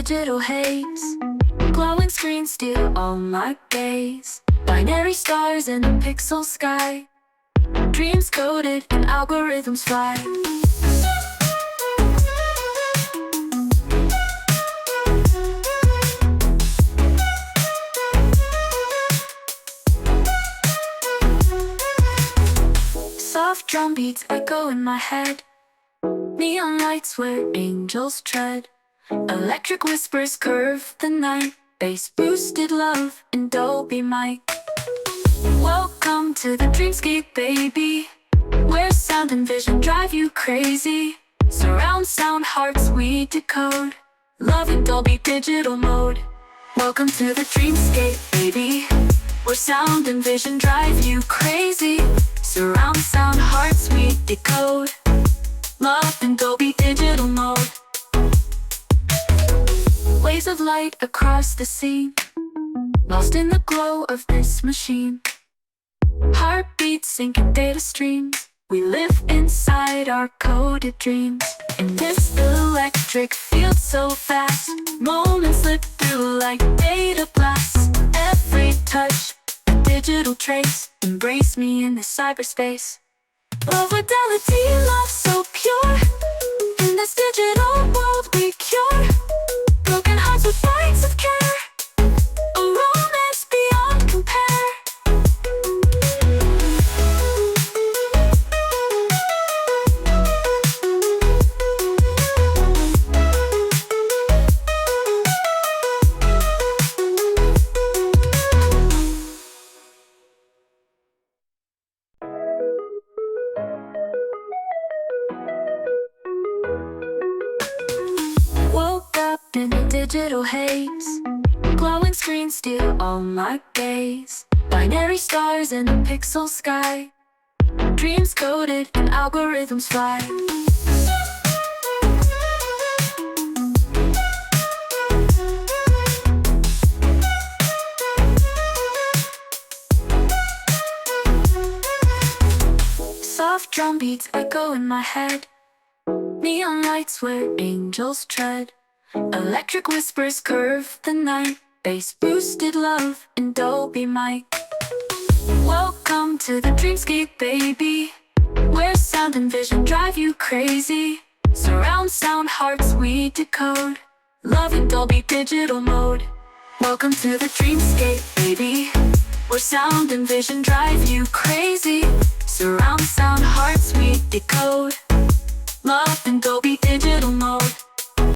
digital haze. Glowing screens steal all my gaze. Binary stars in a pixel sky. Dreams coded and algorithms fly. Soft drum beats echo in my head. Neon lights where angels tread. Electric whispers curve the night. Bass boosted love in Dolby mic. Welcome to the dreamscape, baby, where sound and vision drive you crazy. Surround sound hearts we decode. Love in Dolby digital mode. Welcome to the dreamscape, baby, where sound and vision drive you crazy. Surround sound hearts we decode. Love in Dolby digital mode. Waves of light across the scene, lost in the glow of this machine. Heartbeats syncing data streams. We live inside our coded dreams. In this electric field so fast, moments slip through like data blasts. Every touch, a digital trace. Embrace me in this cyberspace. Love fidelity, love so pure. In this digital world we cure broken hearts with bites of care. A romance beyond compare. Woke up in a digital haze. Glowing screens steal all my gaze. Binary stars in a pixel sky. Dreams coded and algorithms fly. Soft drum beats echo in my head. Neon lights where angels tread. Electric whispers curve the night. Bass boosted love in Dolby mic. Welcome to the dreamscape, baby, where sound and vision drive you crazy. Surround sound hearts we decode. Love in Dolby digital mode. Welcome to the dreamscape, baby, where sound and vision drive you crazy. Surround sound hearts we decode. Love in Dolby digital mode.